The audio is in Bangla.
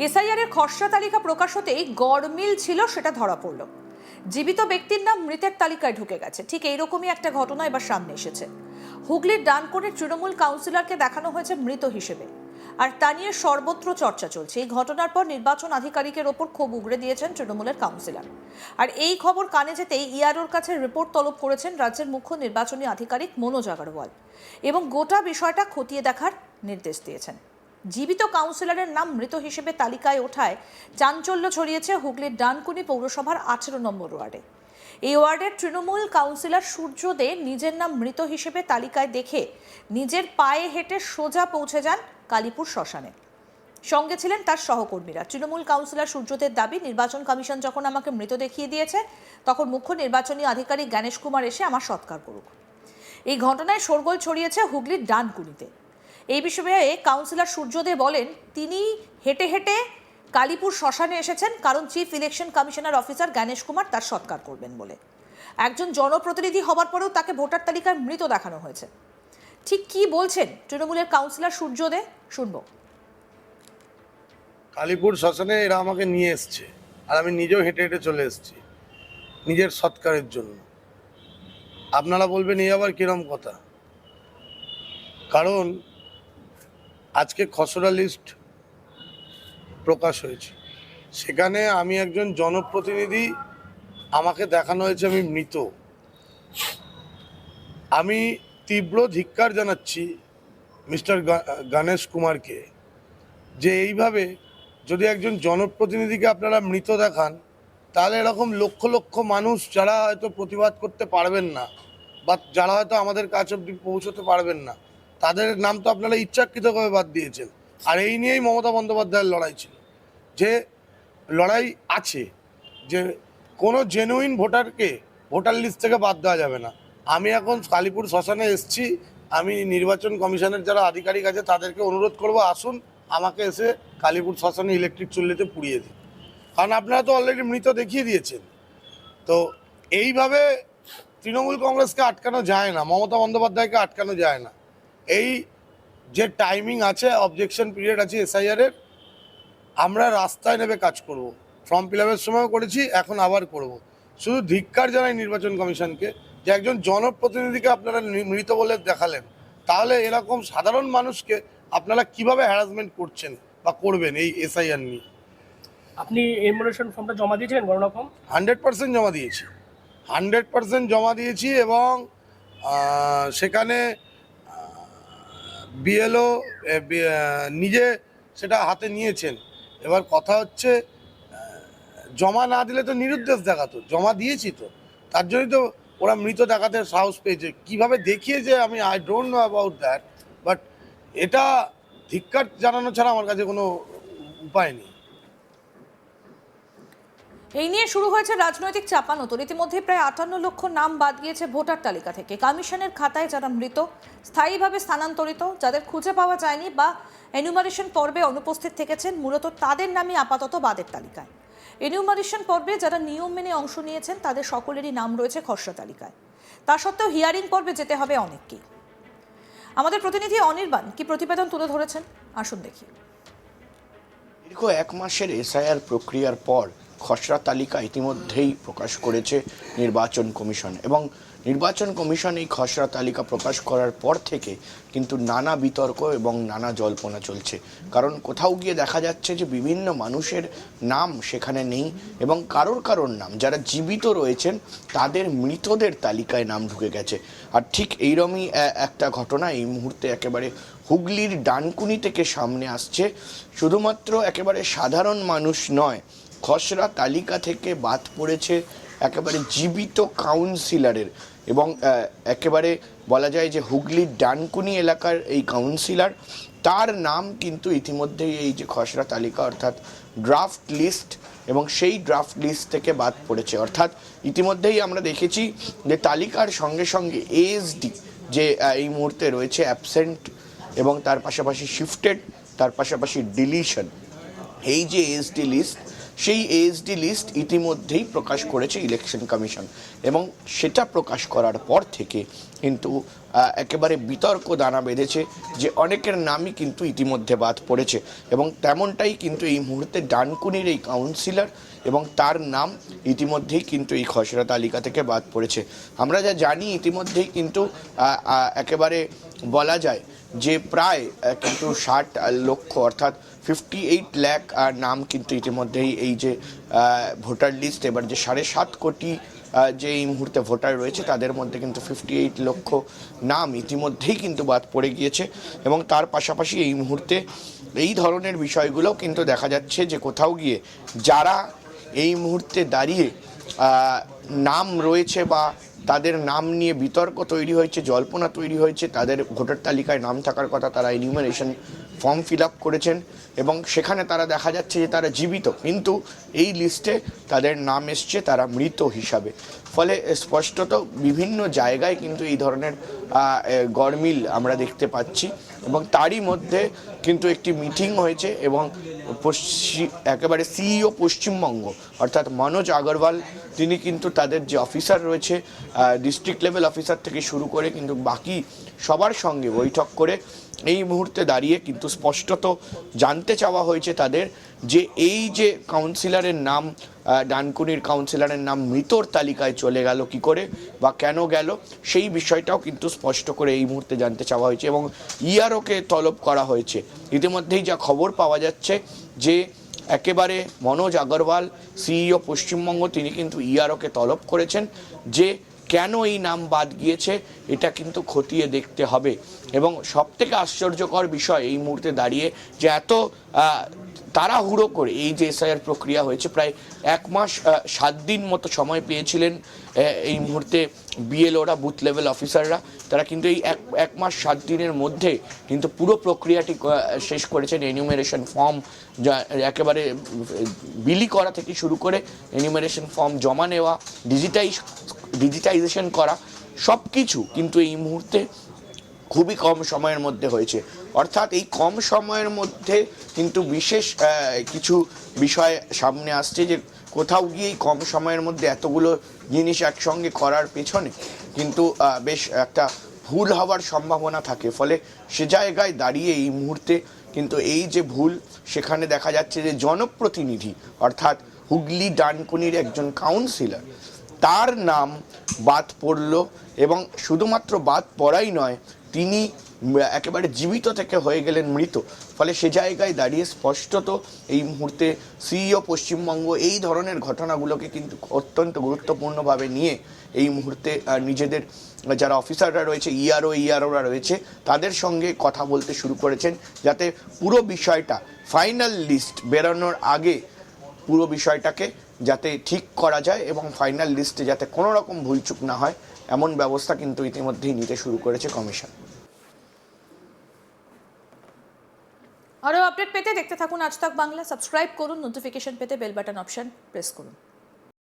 এসআইআর এর খসড়া তালিকা প্রকাশ হতেই গড়মিল ছিল সেটা ধরা পড়ল। জীবিত ব্যক্তির নাম মৃতের তালিকায় ঢুকে গেছে। ঠিক এইরকমই একটা ঘটনা এবার সামনে এসেছে। হুগলির ডানকুনির তৃণমূল কাউন্সিলরকে দেখানো হয়েছে মৃত হিসেবে, আর তা নিয়ে সর্বত্র চর্চা চলছে। এই ঘটনার পর নির্বাচন আধিকারিকের ওপর ক্ষোভ উগড়ে দিয়েছেন তৃণমূলের কাউন্সিলর। আর এই খবর কানে যেতেই ইআরওর কাছে রিপোর্ট তলব করেছেন রাজ্যের মুখ্য নির্বাচনী আধিকারিক মনোজ আগরওয়াল এবং গোটা বিষয়টা খতিয়ে দেখার নির্দেশ দিয়েছেন। জীবিত কাউন্সিলরের নাম মৃত হিসেবে তালিকায় ওঠায় চাঞ্চল্য ছড়িয়েছে হুগলির ডানকুনি পৌরসভার 18 নম্বর ওয়ার্ডে। এই ওয়ার্ডের তৃণমূল কাউন্সিলর সূর্য দে নিজের নাম মৃত হিসেবে তালিকায় দেখে নিজের পায়ে হেঁটে সোজা পৌঁছে যান কালীপুর শ্মশানে। সঙ্গে ছিলেন তার সহকর্মীরা। তৃণমূল কাউন্সিলর সূর্যদের দাবি, নির্বাচন কমিশন যখন আমাকে মৃত দেখিয়ে দিয়েছে তখন মুখ্য নির্বাচনী আধিকারিক জ্ঞানেশ কুমার এসে আমার সৎকার করুক। এই ঘটনায় শোরগোল ছড়িয়েছে হুগলির ডানকুনিতে। এই বিষয়ে কাউন্সিলর সূর্যদে বলেন, তিনি হেঁটে হেঁটে কালীপুর শ্মশানে এসেছেন কারণ chief election commissioner officer Gyanesh Kumar তার সৎকার করবেন বলে। একজন জনপ্রতিনিধি হবার পরেও তাকে ভোটার তালিকায় মৃত দেখানো হয়েছে। ঠিক কি বলছেন তৃণমূলের কাউন্সিলর সূর্যদে, শুনবো। কালীপুর শ্মশানে এরা আমাকে নিয়ে এসছে, আর আমি নিজেও হেঁটে হেঁটে চলে এসেছি নিজের সৎকারের জন্য। আপনারা বলবেন এই আবার কিরম কথা? কারণ আজকে খসড়া লিস্ট প্রকাশ হয়েছে, সেখানে আমি একজন জনপ্রতিনিধি, আমাকে দেখানো হয়েছে আমি মৃত। আমি তীব্র ধিক্কার জানাচ্ছি মিস্টার গণেশ কুমারকে, যে এইভাবে যদি একজন জনপ্রতিনিধিকে আপনারা মৃত দেখান, তাহলে এরকম লক্ষ লক্ষ মানুষ যারা হয়তো প্রতিবাদ করতে পারবেন না বা যারা হয়তো আমাদের কাছে অবধি পৌঁছতে পারবেন না, তাদের নাম তো আপনারা ইচ্ছাকৃতভাবে বাদ দিয়েছেন। আর এই নিয়েই মমতা বন্দ্যোপাধ্যায়ের লড়াই ছিল, যে লড়াই আছে যে কোনো জেনুইন ভোটারকে ভোটার লিস্ট থেকে বাদ দেওয়া যাবে না। আমি এখন কালীপুর শ্মশানে এসেছি, আমি নির্বাচন কমিশনের যারা আধিকারিক আছে তাদেরকে অনুরোধ করব, আসুন আমাকে এসে কালীপুর শ্মশানে ইলেকট্রিক চুল্লিতে পুড়িয়ে দিন, কারণ আপনারা তো অলরেডি মৃত দেখিয়ে দিয়েছেন। তো এইভাবে তৃণমূল কংগ্রেসকে আটকানো যায় না, মমতা বন্দ্যোপাধ্যায়কে আটকানো যায় না। এই যে টাইমিং আছে, অবজেকশন পিরিয়ড আছে এসআইআরের, আমরা রাস্তায় নেমে কাজ করব। ফর্ম ফিল আপের সময়ও করেছি, এখন আবার করব। শুধু ধিক্কার জানাই নির্বাচন কমিশনকে, যে একজন জনপ্রতিনিধিকে আপনারা মৃত বলে দেখালেন, তাহলে এরকম সাধারণ মানুষকে আপনারা কিভাবে হ্যারাসমেন্ট করছেন বা করবেন এই এসআইআর নিয়ে? আপনি এনমোলেশন ফর্মটা জমা দিয়েছিলেন গণনা ফর্ম? 100% জমা দিয়েছি, 100% জমা দিয়েছি, এবং সেখানে বিএলও নিজে সেটা হাতে নিয়েছেন। এবার কথা হচ্ছে, জমা না দিলে তো নিরুদ্দেশ দেখাতো, জমা দিয়েছি তো, তার জন্যই তো ওরা মৃত দেখাতে সাহস পেয়েছে। কীভাবে দেখিয়েছে আমি I don't know about that, but এটা ধিক্কার জানানো ছাড়া আমার কাছে কোনো উপায় নেই। এই নিয়ে শুরু হয়েছে রাজনৈতিক চাপানোতর। ইতিমধ্যে প্রায় 58 লক্ষ নাম বাদ গিয়েছে ভোটার তালিকা থেকে। কমিশনের খাতায় যারা মৃত, স্থায়ীভাবে স্থানান্তরিত, যাদের খুঁজে পাওয়া যায়নি বা এনুমারেশন পর্বে অনুপস্থিত থেকেছেন, মূলত তাদের নামই আপাতত বাদের তালিকায়। এনুমারেশন পর্বে যারা নিয়ম মেনে অংশ নিয়েছেন তাদের সকলেরই নাম রয়েছে খসড়া তালিকায়। তা সত্ত্বেও হিয়ারিং পর্বে যেতে হবে অনেককেই। আমাদের প্রতিনিধি অনির্বাণ কি প্রতিবেদন তুলে ধরেছেন, আসুন দেখি। দীর্ঘ 1 মাসের এসআইআর প্রক্রিয়ার পর খসড়া তালিকা ইতিমধ্যেই প্রকাশ করেছে নির্বাচন কমিশন, এবং নির্বাচন কমিশন এই খসড়া তালিকা প্রকাশ করার পর থেকে কিন্তু নানা বিতর্ক এবং নানা জল্পনা চলছে। কারণ কোথাও গিয়ে দেখা যাচ্ছে যে বিভিন্ন মানুষের নাম সেখানে নেই, এবং কারোর নাম, যারা জীবিত রয়েছেন তাদের মৃতদের তালিকায় নাম ঢুকে গেছে। আর ঠিক এইরকমই একটা ঘটনা এই মুহূর্তে একেবারে হুগলির ডানকুনি থেকে সামনে আসছে। শুধুমাত্র একেবারে সাধারণ মানুষ নয়, খসড়া তালিকা থেকে বাদ পড়েছে একেবারে জীবিত কাউন্সিলরের, এবং একেবারে বলা যায় যে হুগলির ডানকুনি এলাকার এই কাউন্সিলর, তার নাম কিন্তু ইতিমধ্যেই এই যে খসড়া তালিকা অর্থাৎ ড্রাফট লিস্ট, এবং সেই ড্রাফট লিস্ট থেকে বাদ পড়েছে। অর্থাৎ ইতিমধ্যেই আমরা দেখেছি যে তালিকার সঙ্গে সঙ্গে এএসডি যে এই মুহূর্তে রয়েছে অ্যাবসেন্ট, এবং তার পাশাপাশি শিফটেড, তার পাশাপাশি ডিলিশন, এই যে এএসডি লিস্ট, সেই এএসডি লিস্ট ইতিমধ্যেই প্রকাশ করেছে ইলেকশন কমিশন, এবং সেটা প্রকাশ করার পর থেকে কিন্তু একেবারে বিতর্ক দানা বেঁধেছে, যে অনেকের নামই কিন্তু ইতিমধ্যে বাদ পড়েছে এবং তেমনটাই কিন্তু এই মুহূর্তে ডানকুনির এই কাউন্সিলর এবং তার নাম ইতিমধ্যেই কিন্তু এই খসড়া তালিকা থেকে বাদ পড়েছে। আমরা যা জানি ইতিমধ্যেই কিন্তু একেবারে বলা যায় যে প্রায় কিন্তু 60 লক্ষ অর্থাৎ 58 লাখ নাম কিন্তু ইতিমধ্যেই এই যে ভোটার লিস্ট, এবার যে 7.5 কোটি যে এই মুহূর্তে ভোটার রয়েছে তাদের মধ্যে কিন্তু 58 লক্ষ নাম ইতিমধ্যেই কিন্তু বাদ পড়ে গিয়েছে। এবং তার পাশাপাশি এই মুহূর্তে এই ধরনের বিষয়গুলোও কিন্তু দেখা যাচ্ছে যে কোথাও গিয়ে যারা এই মুহূর্তে দাঁড়িয়ে নাম রয়েছে বা তাদের নাম নিয়ে বিতর্ক তৈরি হয়েছে, জল্পনা তৈরি হয়েছে, তাদের ভোটার তালিকায় নাম থাকার কথা, তারা এনিউমারেশন ফর্ম ফিল আপ করেছেন এবং সেখানে তারা দেখা যাচ্ছে যে তারা জীবিত, কিন্তু এই লিস্টে তাদের নাম এসছে তারা মৃত হিসাবে। ফলে স্পষ্টত বিভিন্ন জায়গায় কিন্তু এই ধরনের গরমিল আমরা দেখতে পাচ্ছি এবং তারই মধ্যে কিন্তু একটি মিটিং হয়েছে এবং একেবারে সিইও পশ্চিমবঙ্গ অর্থাৎ মনোজ আগরওয়াল তিনি কিন্তু তাদের যে অফিসার রয়েছে ডিস্ট্রিক্ট লেভেল অফিসার থেকে শুরু করে কিন্তু বাকি সবার সঙ্গে বৈঠক করে এই মুহূর্তে দাঁড়িয়ে কিন্তু স্পষ্টত জানতে চাওয়া হয়েছে তাদের যে এই যে কাউন্সিলরের নাম ডানকুনির কাউন্সিলরের নাম মৃতর তালিকায় চলে গেল কি করে বা কেন গেল, সেই বিষয়টাও কিন্তু স্পষ্ট করে এই মুহূর্তে জানতে চাওয়া হয়েছে এবং ইআরওকে তলব করা হয়েছে। ইতিমধ্যেই যা খবর পাওয়া যাচ্ছে যে একেবারে মনোজ আগরওয়াল সিইও পশ্চিমবঙ্গ তিনি কিন্তু ইআরওকে তলব করেছেন যে কেন এই নাম বাদ গিয়েছে এটা কিন্তু খতিয়ে দেখতে হবে। এবং সবথেকে আশ্চর্যকর বিষয় এই মুহূর্তে দাঁড়িয়ে যে এত তাড়াহুড়ো করে এই যে এসআইআর প্রক্রিয়া হয়েছে, প্রায় 1 মাস 7 দিন মতো সময় পেয়েছিলেন এই মুহূর্তে বিএলওরা বুথ লেভেল অফিসাররা, তারা কিন্তু এই এক মাস 7 দিনের মধ্যে কিন্তু পুরো প্রক্রিয়াটি শেষ করেছেন। এনিউমারেশন ফর্ম একেবারে বিলি করা থেকে শুরু করে এনিউমারেশন ফর্ম জমা নেওয়া, ডিজিটাইজেশন করা, সব কিছু কিন্তু এই মুহূর্তে খুবই কম সময়ের মধ্যে হয়েছে। অর্থাৎ এই কম সময়ের মধ্যে কিন্তু বিশেষ কিছু বিষয় সামনে আসছে যে কোথাও গিয়ে কম সময়ের মধ্যে এতগুলো জিনিস একসঙ্গে করার পেছনে কিন্তু বেশ একটা ভুল হওয়ার সম্ভাবনা থাকে। ফলে সে জায়গায় দাঁড়িয়ে এই মুহূর্তে কিন্তু এই যে ভুল, সেখানে দেখা যাচ্ছে যে জনপ্রতিনিধি অর্থাৎ হুগলি ডানকুনির একজন কাউন্সিলর তার নাম বাদ পড়ল এবং শুধুমাত্র বাদ পড়াই নয়, তিনি একেবারে জীবিত থেকে হয়ে গেলেন মৃত। ফলে সে জায়গায় দাঁড়িয়ে স্পষ্টত এই মুহূর্তে সিইও পশ্চিমবঙ্গ এই ধরনের ঘটনাগুলোকে কিন্তু অত্যন্ত গুরুত্বপূর্ণভাবে নিয়ে এই মুহূর্তে নিজেদের যারা অফিসাররা রয়েছে ইআরওরা রয়েছে তাদের সঙ্গে কথা বলতে শুরু করেছেন, যাতে পুরো বিষয়টা ফাইনাল লিস্ট বেরোনোর আগে পুরো বিষয়টাকে যাতে ঠিক করা যায় এবং ফাইনাল লিস্টে যাতে কোনো রকম ভুলচুক না হয় এমন ব্যবস্থা কিন্তু ইতিমধ্যেই নিতে শুরু করেছে কমিশন। আরও আপডেট পেতে দেখতে থাকুন আজ তাক বাংলা। সাবস্ক্রাইব করুন, নোটিফিকেশন পেতে বেল বাটন অপশন প্রেস করুন।